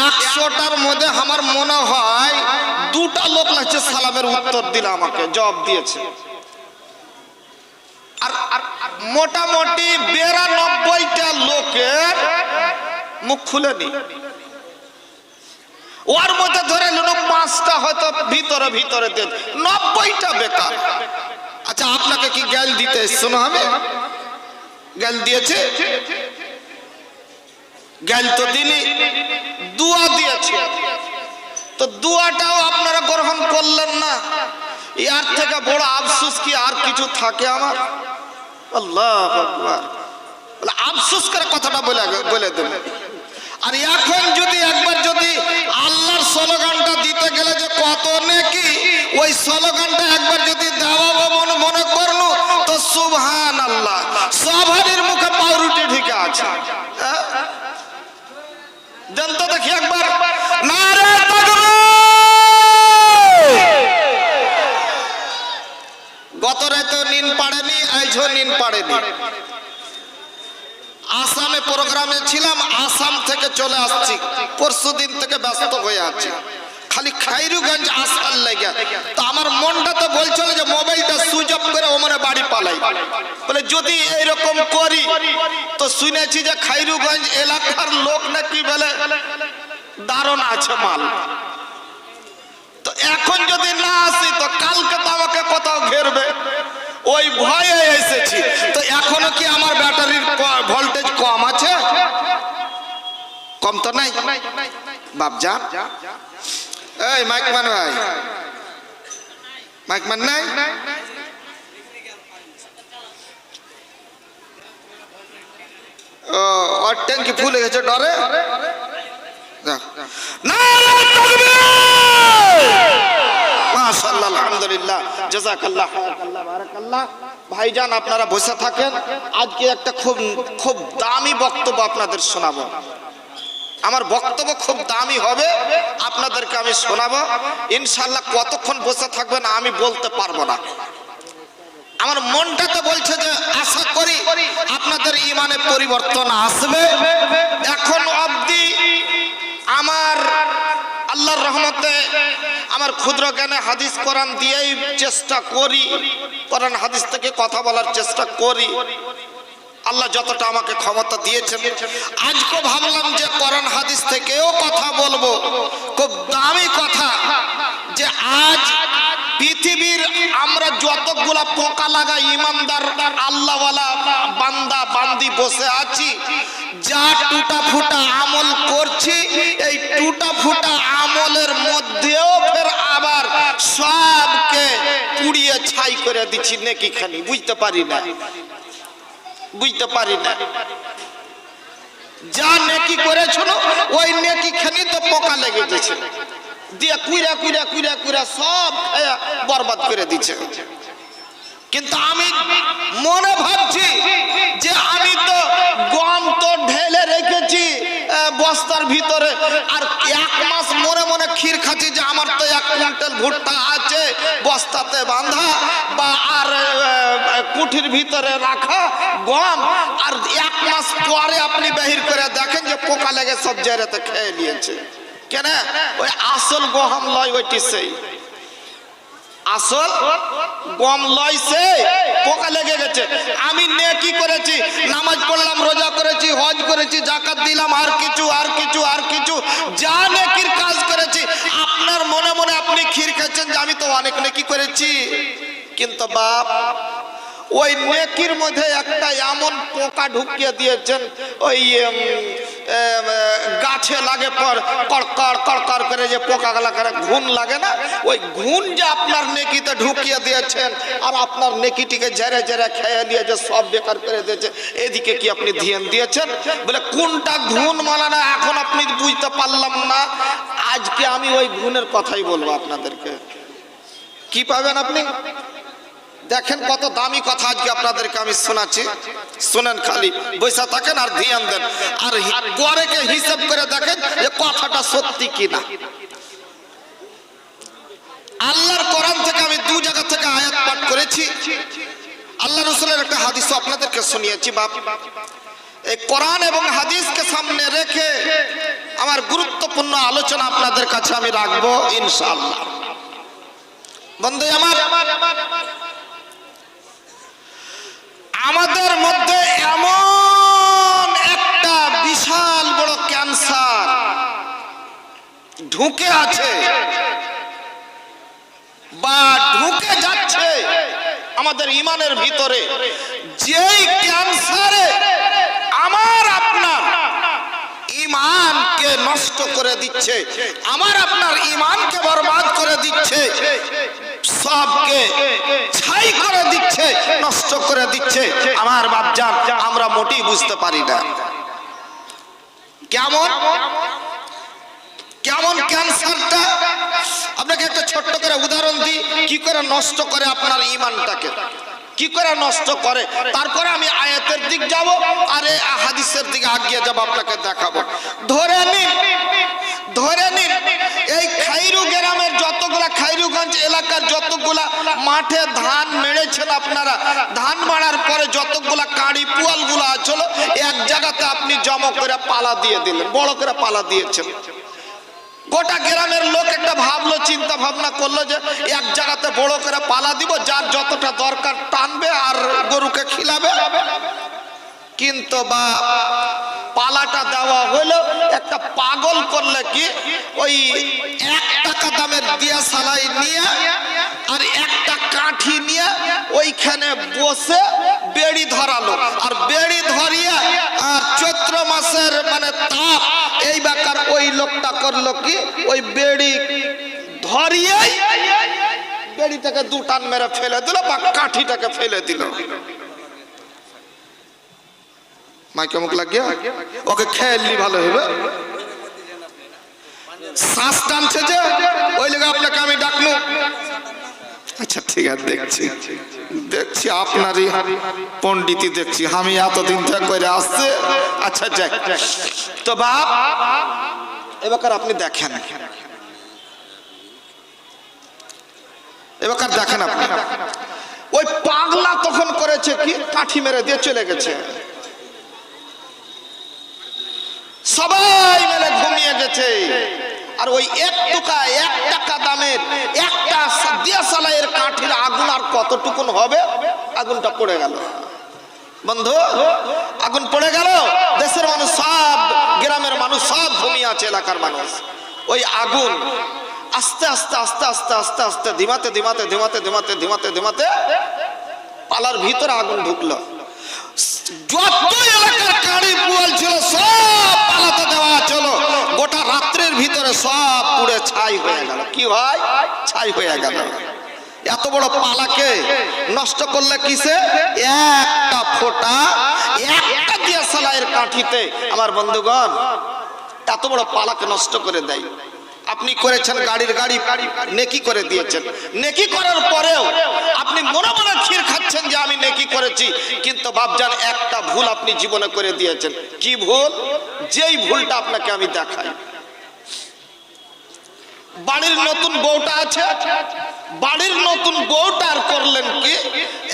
100টার মধ্যে আমার মনে হয় 2টা লোক লাগছে সালামের উত্তর দিল, আমাকে জবাব দিয়েছে। আর মোটামুটি 92টা লোকের মুখ খুলেনি। ওর মধ্যে ধরে নিল 5টা হয়তো ভিতরে ভিতরে 90টা বেকার। আচ্ছা, আপনাকে কি জ্ঞান দিতে শোনো, আমি জ্ঞান দিয়েছে? জ্ঞান তো দিনই, দুয়া দিয়েছে। তো দুয়াটাও আপনারা গ্রহণ করলেন না। এর থেকে বড় আফসোস কি আর কিছু থাকে আমার? আল্লাহু আকবার। আফসোস করে কথাটা বলে দেন। আর এখন যদি একবার যদি আল্লাহর স্লোগানটা দিতে গেলে যে কত নেকি, ওই স্লোগানটা একবার যদি দেওয়া মনে করলো তো সুবহানাল্লাহ, সবারই মুখে পাউরুটি ঢেকে আছে। দেন তো দেখি একবার নারে তাকবীর। গত রাতে নিন পাড়েনি, আজও নিন পাড়েনি। আসামে প্রোগ্রামে ছিলাম, আসাম থেকে চলে আসছি, পরশুদিন থেকে ব্যস্ত হয়ে আছি, খালি খাইরুগঞ্জ আসার লেগে। তো আমার মনটা তো বলছিল যে মোবাইলটা সুইচ অফ করে ওমনে বাড়ি পালাই। বলে যদি এইরকম করি তো শুনেছি যে খাইরুগঞ্জ এলাকার লোক নাকি বলে দারুণ আছে মাল। তো এখন যদি না আসি তো কালকে তো আমাকে কোথাও ঘেরবে, ওই ভয়ে এসেছি। তো এখনো কি আমার ব্যাটারির ভোল্টেজ কম আছে? কম তো নাই বাপজান। এই মাইকম্যান ভাই, মাইকম্যান নাই? ও, ওর ট্যাঙ্কি ফুল হয়ে গেছে ডরে। মাশাআল্লাহ, আলহামদুলিল্লাহ, জাযাকাল্লাহ, হায়াকাল্লাহ, বারাকাল্লাহ। ভাইজান আপনারা বসে থাকেন, আজকে একটা খুব দামি বক্তব্য আপনাদের শোনাবো। আমার বক্তব্য খুব দামি হবে, আপনাদেরকে আমি শোনাবো ইনশাআল্লাহ। কতক্ষণ বসে থাকবেন আমি বলতে পারবো না। আমার মনটা তো বলছে যে আশা করি আপনাদের ঈমানে পরিবর্তন আসবে। এখন অবধি আমার আল্লাহর রহমতে আমার ক্ষুদ্র জ্ঞানে হাদিস কোরআন দিয়েই চেষ্টা করি, কোরআন হাদিস থেকে কথা বলার চেষ্টা করি। আল্লাহ যতটা আমাকে ক্ষমতা দিয়েছেন, আজকে ভাবলাম যে কোরআন হাদিস থেকেও কথা বলবো। খুব দামি কথা যে আজ পৃথিবীর আমরা যতগুলা পোকা লাগা ইমানদার আল্লাহওয়ালা বান্দা বান্দি বসে আছি, যা টুটা ফুটা আমল করছি, এই টুটা ফুটা আমলের মধ্যেও ফের আবার সবকে পুড়িয়ে ছাই করে দিচ্ছি নেকি খানি। বুঝতে পারি না, বুঝতে পারি না। যা নেকি করেছো ওই নেকি খানি তো পোকা লেগে গেছে, দিয়ে কুইরা কুইরা কুইরা কুইরা সব বরবাদ করে দিচ্ছে। কিন্তু আমি মনে ভাবছি যে আমি তো গম তো ঢেলে রেখেছি বস্তার ভিতরে, আর 1 মাস মনে মনে ক্ষীর খাচ্ছি যে আমার তো 1 কুইন্টাল ভুট্টা আছে বস্তাতে বাঁধা বা আর কুঠির ভিতরে রাখা গম, আর 1 মাস পরে আপনি বাহির করে দেখেন যে পোকা লেগে সব জায়গাতে খেয়ে নিয়েছে। কেন? ওই আসল গম লয়, ওইটি সেই আসল গম লয়, সে পোকা লেগে গেছে। আমি নেকি করেছি, নামাজ পড়লাম, রোজা করেছি, হজ করেছি, যাকাত দিলাম, আর কিছু আর কিছু আর কিছু যা নেকির কাজ করেছি, আপনার মনে মনে আপনি ক্ষীর খাচ্ছেন যে আমি তো অনেক নেকি করেছি। কিন্তু বাপ ওই নেকির মধ্যে একটা এমন পোকা ঢুকিয়ে দিয়েছেন, ওই গাছে লাগে পর কড়কড় কড়কড় করে যে পোকাগুলা করে ঘুন লাগে না, ওই ঘুন যে আপনার নেকিতে ঢুকিয়ে দিয়েছেন, আর আপনার নেকিটিকে ঝেড়ে ঝেড়ে খেয়ে নিয়ে যে সব বেকার করে দিয়েছে। এদিকে কি আপনি ধ্যান দিয়েছেন? বলে কোনটা ঘুন মালা না এখন আপনি বুঝতে পারলাম না। আজকে আমি ওই ঘুনের কথাই বলবো আপনাদেরকে। কি পাবেন আপনি? দেখেন কত দামি কথা আজকে আপনাদেরকে আমি শোনাচ্ছি, শুনেন, খালি বসে থাকেন আর ধ্যান দেন, আর পরে কে হিসাব করে দেখেন যে কথাটা সত্যি কিনা। আল্লাহর কোরআন থেকে আমি 2 জায়গা থেকে আয়াত পাঠ করেছি, আল্লাহ রাসূলের একটা হাদিস আপনাদেরকে শুনিয়েছি। বাপ, এই কোরআন এবং হাদিসকে সামনে রেখে আমার গুরুত্বপূর্ণ আলোচনা আপনাদের কাছে আমি রাখবো ইনশাআল্লাহ। বন্ধু আমার, আমাদের মধ্যে এমন একটা বিশাল বড় ক্যান্সার ঢুকে আছে বা ঢুকে যাচ্ছে আমাদের ইমানের ভিতরে, যেই ক্যান্সারে আমার আপনার ইমানকে নষ্ট করে দিচ্ছে, আমার আপনার ইমানকে বরবাদ করে দিচ্ছে, সবকে ছাই করে দিচ্ছে, নষ্ট করে দিচ্ছে। আমার বাপজান, আমরা মোটেই বুঝতে পারি না কেমন কেমন ক্যান্সারটা। আপনাকে একটা ছোট্ট করে উদাহরণ দিই, কি করে নষ্ট করে আপনার ইমানটাকে, কি করে নষ্ট করে। তারপরে আমি আয়াতের দিক যাব আর হাদিসের দিকে আগিয়ে যাব, আপনাকে দেখাবো। ধরে নিন এই খাইরু গ্রামের যতগুলা, খাইরুগঞ্জ এলাকার যতগুলা মাঠে ধান মেরেছেন আপনারা, ধান মারার পরে যতগুলা কাঁড়ি পুয়াল গুলো আছিল এক জায়গাতে আপনি জমা করে পালা দিয়ে দিলেন, বড় করে পালা দিয়েছেন। গোটা গ্রামের লোক একটা ভাবলো, চিন্তা ভাবনা করলো যে এক জায়গাতে বড় করে পালা দিব, যার যতটা দরকার টানবে আর গরুকে খিলাবে। কিন্তু বা পালাটা দেওয়া হলো একটা পাগল করলে কি, ওই 1 টাকা দামের দিয়া সালাই নিয়ে আর একটা কাঠি নিয়ে ওইখানে বসে বেড়ি ধরালো, আর বেড়ি ধরিয়া আর চৈত্র মাসের মানে তাপ এই বেকার ওই লোকটা করলো কি, ওই বেড়ি ধরিয়ে বেড়িটাকে 2 টান মেরে ফেলে দিল বা কাঠিটাকে ফেলে দিল। মাইকে মুখ লাগিয়া ওকে খেয়ালি ভালো হবে, শ্বাস টানছে যে ওই লেগে আপনাকে আমি ডাকলু। আচ্ছা ঠিক আছে, দেখছি আপনারই পণ্ডিতি দেখছি, আমি এতদিন থেকে করে আসছে। আচ্ছা যাক, তো বাপ এবার আপনি দেখেন, এবার দেখেন আপনি ওই পাগলা তখন করেছে কি, কাঠি মেরে দিয়ে চলে গেছে, সবাই মিলে ঘুমিয়ে গেছে। আর ওই 1 টাকা দামের একটা দিয়াশালাইয়ের কাঠির আগুন আর কতটুকুন হবে, আগুনটা পড়ে গেল। বন্ধু, আগুন পড়ে গেল, দেশের মানুষ সব, গ্রামের মানুষ সব ঘুমিয়ে আছে, এলাকার মানুষ। ওই আগুন আস্তে আস্তে আস্তে আস্তে আস্তে আস্তে ধিমাতে ধিমাতে ধিমাতে ধিমাতে ধিমাতে ধিমাতে পালার ভিতরে আগুন ঢুকলো। যত এলাকার কাঁড়ি পুয়াল ছিল সব পালাতে দেওয়া চলো, গোটা রাত্রের ভিতরে সব পুড়ে ছাই হয়ে গেল। কি হয়, ছাই হয়ে গেল। এত বড় পালাকে নষ্ট করলে কিসে, একটা ফোঁটা, একটা দিয়া সালাইয়ের কাঠিতে। আমার বন্ধুগণ, এত বড় পালাকে নষ্ট করে দেয়। আপনি করেছেন গাড়ির গাড়ি, নেকি করে দিয়েছেন, নেকি করার পরেও আপনি মনে মনে ক্ষীর খাচ্ছেন যে আমি নেকি করেছি, কিন্তু বাপজান একটা ভুল আপনি জীবনে করে দিয়েছেন। কি ভুল? যেই ভুলটা আপনাকে আমি দেখাই। বাড়ির নতুন বউটা আছে, বাড়ির নতুন বউটার করলেন কি,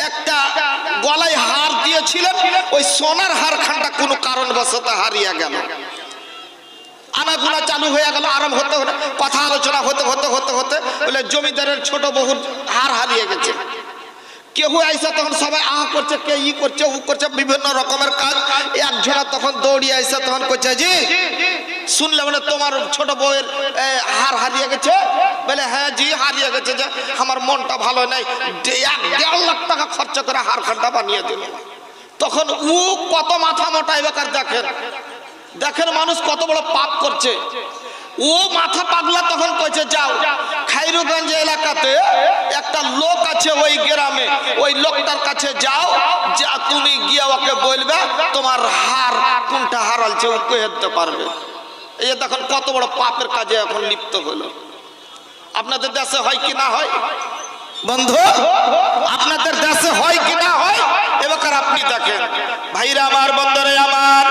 একটা গলায় হার দিয়েছিলেন, ওই সোনার হারখানটা কোনো কারণবশত হারিয়ে গেল। আনাগুনা চালু হয়ে গেল, আরম্ভ হতে হতে কথা আলোচনা হতে হতে হতে হতে বলে জমিদারের ছোট বহুর হার হারিয়ে গেছে। কেউ আইসা তখন সবাই আহ করছে, কে ই করছে, উ করছে, বিভিন্ন রকমের কাজ। একজনা তখন দৌড়িয়ে আইসা তখন করছে, জি শুনলে মানে তোমার ছোট বউয়ের হার হারিয়ে গেছে? বলে হ্যাঁ জি হারিয়ে গেছে, যে আমার মনটা ভালো নাই, 1.5 লাখ টাকা খরচা করে হারখানটা বানিয়ে দিল। তখন ও কত মাথা মোটা, এবার দেখেন দেখেন মানুষ কত বড় পাপ করছে। ও মাথা পাগলা তখন কইছে, যাও খাইরুগঞ্জ এলাকাতে একটা লোক আছে ওই গ্রামে, ওই লোকটার কাছে যাও, যা তুমি গিয়ে ওকে বলবে তোমার হার কোনটা হারালছে, ও কয়ে দিতে পারবে। এই যে দেখুন কত বড় পাপের কাজে এখন লিপ্ত হলো। আপনাদের দেশে হয় কি না হয় বন্ধু? আপনাদের দেশে হয় কি না হয়? এবার আপনি দেখেন ভাইরা আমার, বন্ধুরে আমার,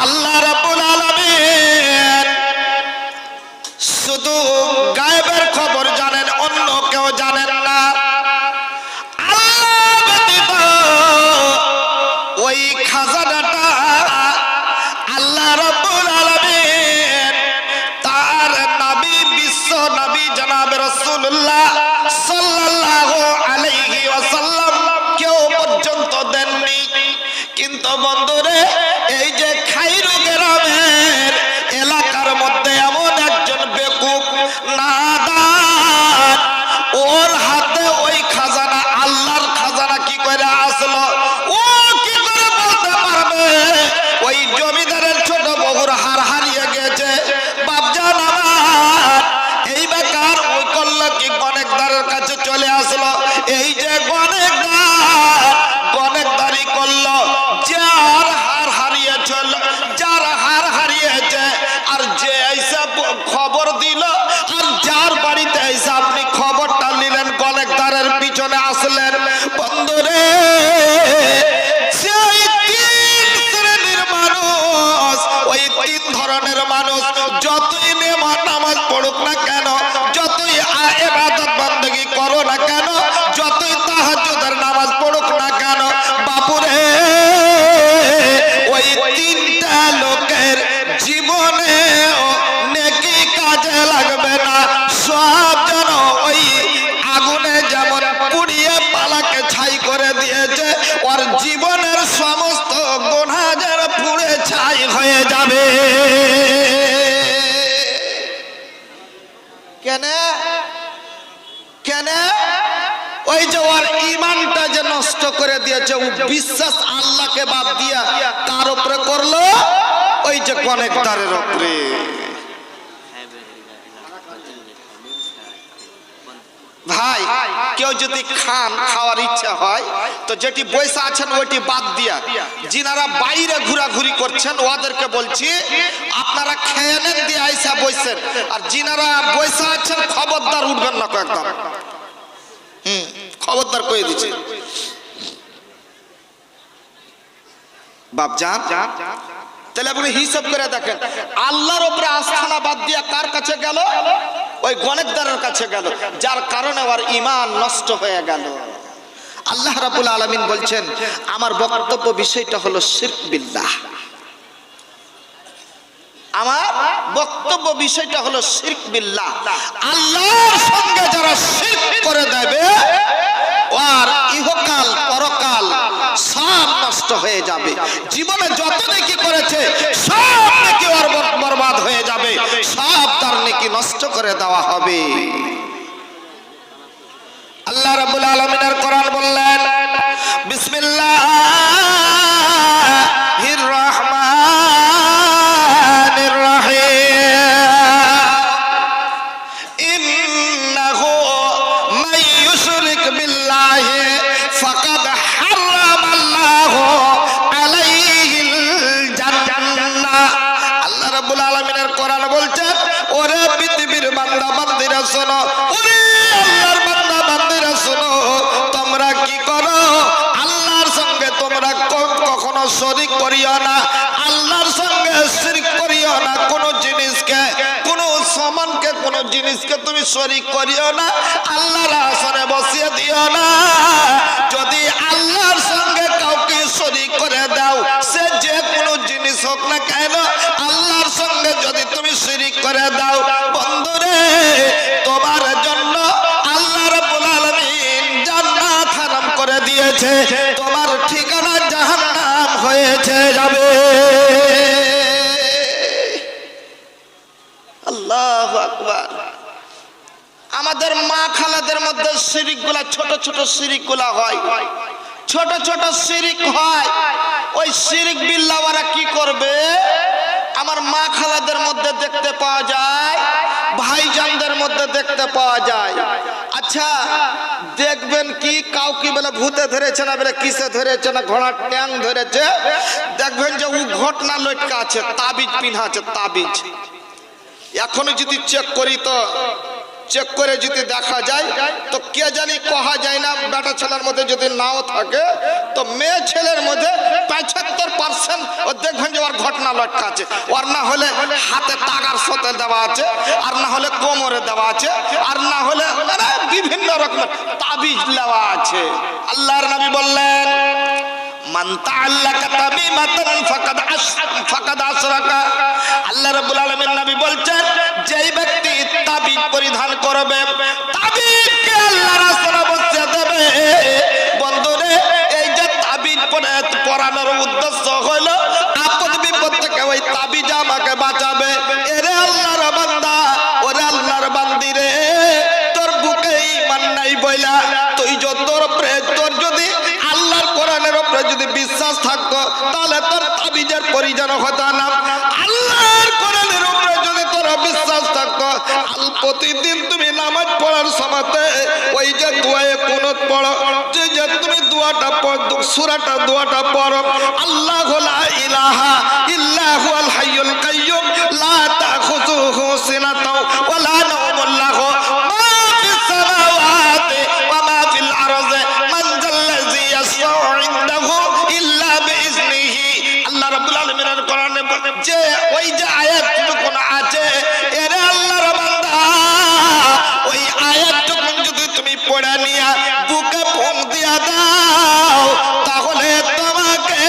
আল্লাহ রাব্বুল আলামিন শুধু গায়েবের খবর জানেন, অন্য কেউ জানেন না। আল্লাহ ব্যতীত ওই খাজানাটা আল্লাহ রাব্বুল আলামিন কিন্তু বন্ধুরে এই যে খাইরু গ্রামের এলাকার মধ্যে এমন একজন বেকুব নাদান, ওর হাতে ওই খাজানা, আল্লাহর খাজানা কি করে আসলো ও কি করে বলতে পারবে? ওই জমিদারের ছোট বহুর হার হারিয়ে গেছে। বাপজান আমার এই বেকার ওই করলো কি গণেকদারের কাছে চলে আসলো। এই যে গণেকদারি করলো, যার হার হারিয়েছিল, যার হার হারিয়েছে আর যে এইসব খবর দিল আর যার বাড়িতে এসে আপনি খবরটা নিলেন, গণেকদারের পিছনে আসলেন বন্ধুরে, সেই তিন শ্রেণীর মানুষ, ওই তিন ধরনের মানুষ যতই নামাজ পড়ুক না কেন, যতই ইবাদত বندگی করো না কেন, যতই তাহাজ্জুদের নামাজ পড়ুক না কেন, বাপুরে ওই তিনটা লোকের জীবনে নেকি কাজে লাগবে না। সব যেন ওই আগুনে যেমন পুড়িয়ে পালাকে ছাই করে দিয়েছে, ওর জীবনের সমস্ত গুনাহ যেন পুড়ে ছাই হয়ে যাবে। কেন কেন? ওই যে ওর ঈমানটা যে নষ্ট করে দিয়েছে, ও বিশ্বাস আল্লাহকে বাদ দিয়া কার উপরে করলো? ওই যে গণেকদারের উপরে। ভাই কেউ যদি খাওয়ার ইচ্ছা হয় তো যেটি বসে আছেন ওইটি বাদ দিয়া যিনারা বাইরে ঘোরাঘুরি করছেন ওদেরকে বলছি আপনারা খেয়ে নেন দিয়ে আইসা বসেন, আর যিনারা বসে আছেন খবরদার উঠবেন না একদম। খবরদার কয়ে দিচ্ছি বাপজান। তাহলে আপনি হিসাব করে দেখেন, আল্লাহর উপরে আস্থা বাদ দিয়া কার কাছে গেল? ওই গণেকদারের কাছে গেল, যার কারণে ওর ঈমান নষ্ট হয়ে গেল। আল্লাহ রাব্বুল আলামিন বলছেন আমার বক্তব্য বিষয়টা হলো শিরক বিল্লাহ। আমার বক্তব্য বিষয়টা হলো শিরক বিল্লাহ। আল্লাহর সঙ্গে যারা শিরক করে দেবে আর ইহকাল পরকাল সব নষ্ট হয়ে যাবে। জীবনে যত নেকি করেছে সব নেকি ওর বরবাদ হয়ে যাবে, সব তার নেকি নষ্ট করে দেওয়া হবে। আল্লাহ রাব্বুল আলামিনের কোরআন বললেন বিসমিল্লাহির রাহমানির রহিম ইন্নাহু মান ইউশরিক বিল্লাহি ফাকাদ হারামাল্লাহু আলাইহিল জান্নাহ। আল্লাহ রাব্বুল আলামিনের কোরআন বলছেন ওরে পৃথিবীর বান্দা বান্দীরা শোনো, ওরে আল্লাহর বান্দা বান্দীরা শোনো, তোমরা কি করো? আল্লাহর সঙ্গে তোমরা কখনো শরীক করিও না, আল্লাহর সঙ্গে শিরক করিও না। কোন জিনিসকে, কোন সমানকে, কোন জিনিসকে তুমি শরীক করিও না, আল্লাহর আসনে বসিয়ে দিও না। যদি আল্লাহর সঙ্গে কাউকে শরীক করে দাও, সে যে কোনো জিনিস হোক না কেন, আল্লাহর সঙ্গে যদি তুমি শিরক করে দাও বন্ধুরে, তোমার জন্য আল্লাহ রাব্বুল আলামিন জান্নাত হারাম করে দিয়েছে, তোমার ঠিকানা জাহান্নাম হয়েছে যাবে। আল্লাহু আকবার। আমাদের মা খালাদের মধ্যে শিরকগুলা, ছোট ছোট শিরকগুলা হয়, ছোট ছোট শিরক হয়। ওই শিরক বিল্লাহ ওরা কি করবে? আমার মা খালাদের মধ্যে দেখতে পাওয়া যায়, ভাইজানদের মধ্যে দেখতে পাওয়া যায়। আচ্ছা দেখবেন কি কাউকে বলে ভূতে ধরেছে না, বলে কিসে ধরেছে না, ঘোড়ার ট্যাং ধরেছে, দেখবেন যে ও ঘটনা লটকা আছে, তাবিজ পিনা আছে, তাবিজ। এখনো যদি চেক করি তো চেক করে যদি দেখা যায় তো কে জানি কহা যায় না, বেটা ছেলের মধ্যে যদি নাও থাকে তো মেয়ে ছেলের মধ্যে 75% ও দেখবেন যে ওর ঘটনা লটকা আছে, ওর না হলে হাতে তাগার সাথে দেওয়া আছে, আর না হলে কোমরে দেওয়া আছে, আর না হলে বিভিন্ন রকমের তাবিজ দেওয়া আছে। আল্লাহর নবী বললেন মান তাআল্লাকা তামিমাতান ফাকাদ আশরাকা। আল্লাহ রাব্বুল আলামিন নবী বলছেন যেই ব্যক্তি তাবিজ পরিধান করবে, তাবিজকে আল্লাহর রাসূল বসিয়ে দেবে। বন্ধুরে এই যে তাবিজ পরার বানানোর উদ্দেশ্য হলো আপদ বিপদ থেকে ওই তাবিজ আমাকে বাঁচাবে। এরে আল্লাহর বান্দা, ওরে আল্লাহর বান্দি রে, তোর বুকে ঈমান নাই বইলা তুই তোর যদি আল্লাহর কোরআনের উপরে যদি বিশ্বাস থাকতো তাহলে তোর তাবিজের পরিজন হতো না। আল্লাহর কোরআনের উপরে যদি তোর বিশ্বাস থাকতো, প্রতিদিন তুমি নামাজ পড়ার সময়তে ওই যে দোয়ায়ে কুনুত পড়ো, যে তুমি দোয়াটা পড়ো, সূরাটা দোয়াটা পড়ো, আল্লাহু লা ইলাহা ইল্লা হুয়াল হাইয়ুল কাইয়্যুম লা তাখুযুহু সিনাতাও ওয়া লা নাওমুন লাহু মা ফিস সামাওয়াতি ওয়া মা ফিল আরদি মান যাল্লাযী ইয়াশফাউ ইনদাহু ইল্লা বিইজনিহি। আল্লাহ রাব্বুল আলামিনের কোরআনে যে ওই যে আয়াতটুকু আছে, এরে আল্লাহর বান্দা, ওই আয়াতটুকু যদি তুমি পড়ে নিয়া বুকে ফুঁক দিয়া দাও, তাহলে তোমাকে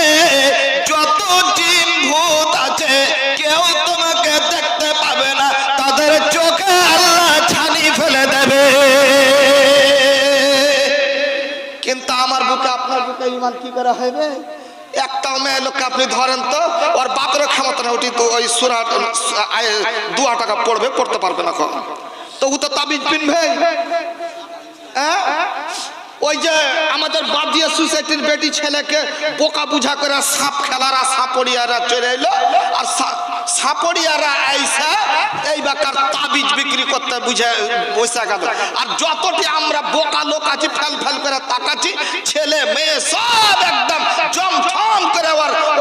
যত জিন ভূত আছে কেউ তোমাকে দেখতে পাবে না, তাদের চোখে আল্লাহ ছানি ফেলে দেবে। কিন্তু আমার বুকে আপনার বুকে ঈমান কি করে হবে? একটাও মেয়ে লোককে আপনি ধরেন তো, ওর বাপের ক্ষমতা না, ওটি তো ওই সূরা দুয়া টাকা পড়বে, পড়তে পারবে না, তো ও তো তাবিজ পিনবে। ওই যে আমাদের বাদিয়া সোসাইটির বেটি ছেলেকে বোকা বুঝা করে সাপ খেলারা সাপড়িয়ারা চলে এলো, আর সাপড়িয়ারা আইসা এই বেকার তাবিজ বিক্রি করতে বুঝে বসে গেল। আর যতটি আমরা বোকা লোক আছি ফেল ফেল করে তাকাচ্ছি, ছেলে মেয়ে সব একদম জমঝম করে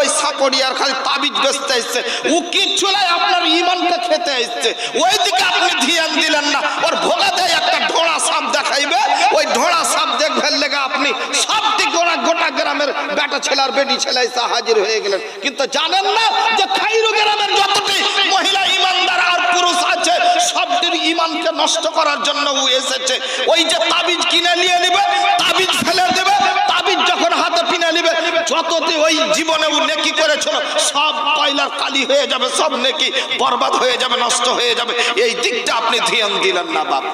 ওই সাপড়িয়ার খালি তাবিজ বেচতে এসছে। ও কিচ্ছু নাই, আপনার ঈমানকে খেতে এসছে। ওই দিকে আপনি ধ্যান দিলেন না। ওর ভোলা দেয় একটা ঢোড়া সাপ দেখাইবে, ওই ঢোড়া সাপ দেখবেন লেগে আপনি সবটি গোটা গ্রামের বেটা ছেলে আর বেটি ছেলে এসে হাজির হয়ে গেলেন। কিন্তু জানেন না যে খাইরু গ্রামের যতটি মহিলা ঈমানদার আর পুরুষ আছে, সবটির ঈমানকে নষ্ট করার জন্য ও এসেছে। ওই যে তাবিজ কিনে নিয়ে নিবে, তাবিজ ফেলে দেবে, তাবিজ যখন হাতে পিনে নিবে, যতটি ওই জীবনে ও নেকি করেছিল সব কয়লার কালি হয়ে যাবে, সব নেকি বরবাদ হয়ে যাবে, নষ্ট হয়ে যাবে। এই দিকটা আপনি ধ্যান দিলেন না বাপ।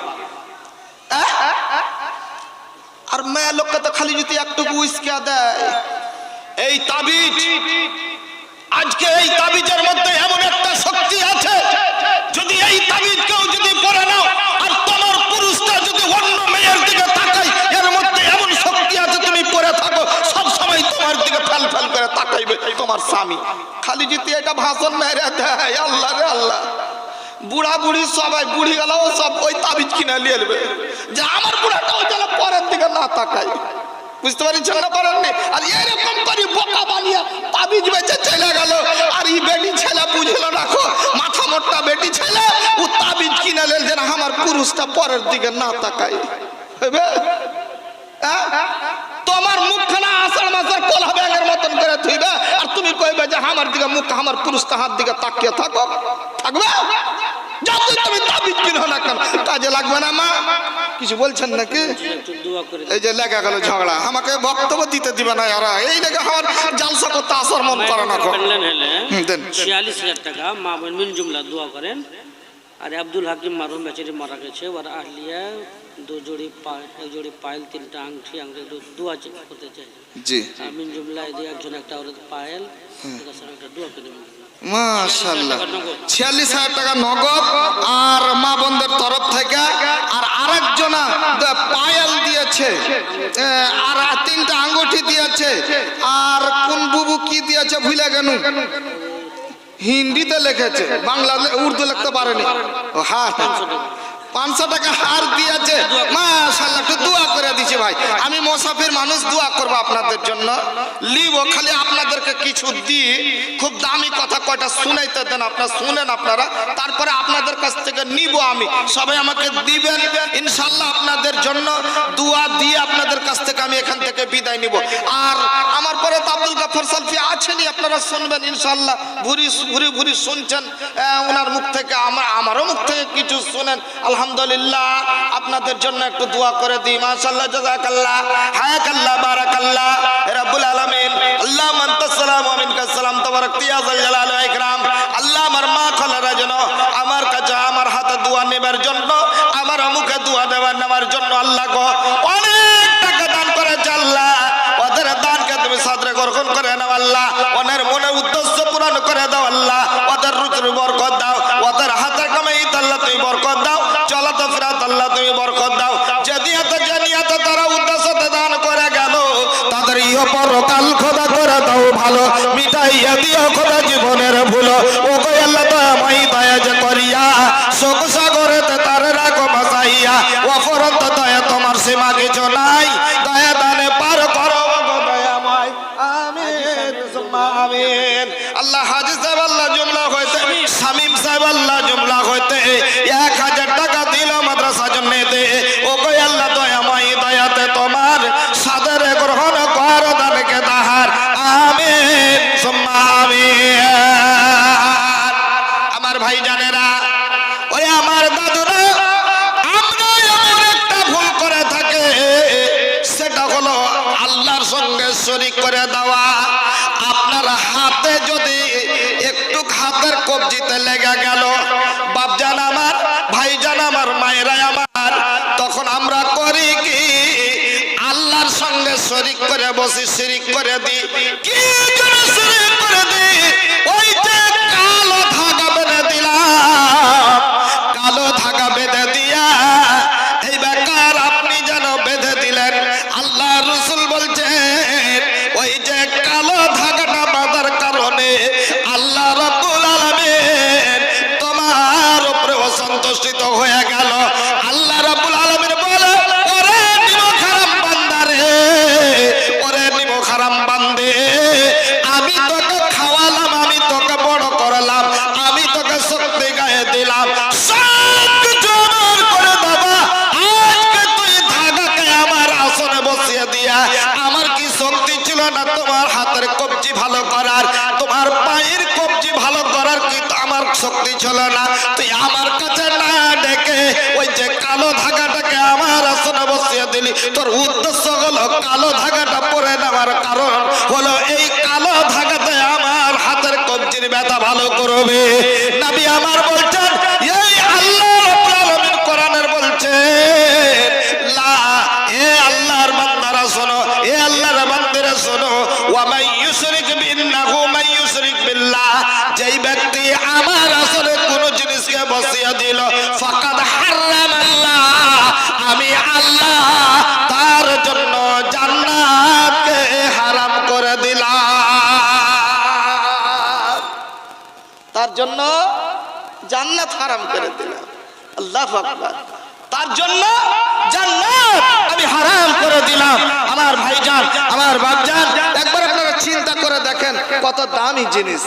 আর মেয়ে লোককে তো খালি যদি একটু উইস্কা দেয় এই তাবিজ, আজকে এই তাবিজের মধ্যে এমন একটা শক্তি আছে, যদি এই তাবিজ কেউ যদি পড়ে নাও আর তোমার পুরুষটা যদি অন্য মেয়ের দিকে তাকায়, এর মধ্যে এমন শক্তি আছে, তুমি পড়ে থাকো সব সময় তোমার দিকে ফেল ফেল করে তাকাইবে তোমার স্বামী। খালি যদি এটা ভাষণ মেরে দেয়, আল্লাহ রে আল্লাহ, বুড়া বুড়ি সবাই, বুড়ি গেলাও সব ওই তাবিজ কিনে নিয়ে নেবে যে আমার বুড়াটাও যেন পরের দিকে না তাকায়। বুঝতে পারছেন না? পারেননি? আর এরকম করে বোকা বানিয়ে তাবিজ বেচে চলে গেল। আর এই বেটি ছেলে বুঝল রাখো, মাথা মোটা বেটি ছেলে, ও তাবিজ কিনে নেল যেন আমার পুরুষটা পরের দিকে না তাকায়। তোমার মুখখানা আষাঢ় মাসের কলা ব্যাঙের মতন করে থইবে, আর তুমি কইবে যে আমার দিকে মুখ, আমার পুরুষটা হাত দিকে তাকিয়ে থাকো, থাকবে? যতই তুমি তাবিজ কিনো না কেন কাজে লাগবে না। মা কিছু বলছেন নাকি? এই যে লেগে গেল ঝগড়া, আমাকে বক্তব্য দিতে দিবে না এরা, এই লেগে আমার জালসা করতে আসার মন করে না। 46,000 টাকা মা বোন মিল জুমলা দোয়া করেন। আর আব্দুল হাকিম মারুম বেচারি মারা গেছে, ওর আহলিয়া এক জোড়ি পায়েল, 3টা আংটি দোয়া করতে চাই জি। মিন জুমলা এদিকে একজন একটা পায়েল, একটা দোয়া করে মাশাআল্লাহ। 46,000 টাকা নগদ আর মা বোনদের তরফ থেকে, আর আরেকজনা পায়েল দিয়েছে, আর 3টা আঙ্গুঠি দিয়েছে, আর কোন বুবু কি দিয়েছে ভুলে গেল, হিন্দিতে লিখেছে, বাংলা উর্দু লিখতে পারেনি। হ্যাঁ 500 টাকা হার দিয়েছে। মাশাআল্লাহ, একটু দোয়া করে দিছি ভাই। আমি মুসাফির মানুষ, দোয়া করব আপনাদের জন্য। লিব খালি আপনাদেরকে কিছু দি, খুব দামি কথা কয়টা শুনাইতে দেন, আপনারা শুনেন, আপনারা তারপরে আপনাদের কাছ থেকে নিব আমি। সবাই আমাকে দিবেন ইনশাআল্লাহ, আপনাদের জন্য দোয়া দিয়ে আপনাদের কাছ থেকে আমি এখান থেকে বিদায় নিব। আর আমার পরে তো আব্দুল গাফফার সালফি আছেনই, আপনারা শুনবেন ইনশাআল্লাহ। ভুরি ভুরি শুনছেন ওনার মুখ থেকে, আমারও মুখ থেকে কিছু শুনেন। আলহামদুলিল্লাহ, আপনাদের জন্য একটু দোয়া করে দিই। মাশাআল্লাহ, জাযাকাল্লাহ, হায়াকাল্লাহ, বারাকাল্লাহ, রাব্বুল আলামিন। আল্লাহুম্মা আনতাস সালাম ওয়া মিনকাস সালাম, তাবারাকতা ইয়া যাল জালালি ওয়াল ইকরাম। আল্লাহ আমার মা খালারা যেন আমার কাছে, আমার হাতে দোয়া নেবার জন্য, আমার মুখে দোয়া নেবার জন্য আল্লাহ গো অনেক টাকা দান করেছে। আল্লাহ ওদের দানকে তুমি সাদরে গ্রহণ করে নাও আল্লাহ, ওদের মনের উদ্দেশ্য পূরণ করে দাও আল্লাহ, ওদের রুচির বরকত দাও, ওদের হাতের কামাই আল্লাহ তুমি বরকত দাও, চলাতে ফেরাত আল্লাহ তুমি বরকত দাও। যেদিয়াতে জানিয়াতে তারা উদ্দেশ্যতে দান করে গেল, তাদের ইহ পরকাল খোদা করে দাও ভালো, মিটাইয়া দিও খোদা জীবনের ভুলো। ও গো আল্লাহ দয়াময় দয়া যে করিয়া শোক সাগরেতে তারে রাখো বাঁচাইয়া, অফরন্ত দয়া তোমার সীমা কিছু নাই, দয়া দানে পার করো গো দয়াময়। আমিন সুম্মা আমিন। আল্লাহ হাজী সাহেব আল্লাহ জুমলা হইতে, শামীম সাহেব আল্লাহ জুমলা হইতে 1000 টাকা দিল মাদ্রাসা জন্যতে। ও গো আল্লাহ দয়াময় দয়াতে তোমার সাদরে গ্রহণ কর দানকে তাহার। আমিন সুম্মা আমিন। আমার ভাই জানেরা, ওই আমার দাদুরা, আমরা এমন একটা ভুল করে থাকে, সেটা হলো আল্লাহর সঙ্গে শরীক করে দেওয়া। আপনার হাতে যদি একটু হাতের কবজিতে লেগে গেল, বাপজান আমার, ভাইজান আমার, মায়েরা আমার, তখন আমরা করি কি? আল্লাহর সঙ্গে শরীক করে বসি, শিরিক করে দিই। কি জন্য শিরিক করে দিই? ওই যে কালো ধাগা বেঁধে দিলাম, কালো ধাগা বেঁধে দিয়া এই বেকার আপনি যেন বেঁধে দিলেন। আল্লাহ রাসূল বলছেন, ওই যে কালো ধাগাটা বাঁধার কারণে আল্লাহ রাব্বুল আলামিন তোমার উপরে অসন্তুষ্ট হয়ে গেল। আল্লাহ রাব্বুল আলামিন বলে, ওরে নিমক হারাম বান্দা রে, ওরে নিমক হারাম বান্দে, আমি তোকে খাওয়ালাম, আমি তোকে বড় করলাম, আমি তোকে শক্তি গায়ে দিলাম, সব কিছু আমার করে দেবা, আজকে তুই ধাগাকে আমার আসনে বসিয়ে দিয়া, আমার কি শক্তি ছিল না তোমার হাতের কবজি ভালো করার, তোমার পায়ের কবজি ভালো করার কি আমার শক্তি ছিল না? তুই আমার কাছে না ডেকে ওই যে কালো ধাগাটাকে আমার আসনে বসিয়ে দিলি। তোর উদ্দেশ্য হলো কালো ধাগাটা পরে নেওয়ার কারণ হলো এই কালো ধাগাতে আমার হাতের কবজির ব্যথা ভালো করবে। নবী আমার বলছেন, এই আল্লাহ রাব্বুল আলামিন কোরআনের বলছেন, লা, এ আল্লাহর বান্দারা শোনো, এ আল্লাহর বান্দারা শোনো, ওয়া মান ইউশরিক বিল্লাহি মান ইউশরিক বিল্লাহ, যেই ব্যক্তি আমার আসলে কোন জিনিসকে বসিয়ে দিল, ফাকাদ হারামাল্লাহ, আমি আল্লাহ তার জন্য জান্নাতকে হারাম করে দিলাম, তার জন্য জান্নাত হারাম করে দিলাম। আল্লাহু আকবার। তার জন্য জান্নাত আমি হারাম করে দিলাম। আমার ভাইজান, আমার বাপজান, একবার আপনারা চিন্তা করে দেখেন কত দামি জিনিস।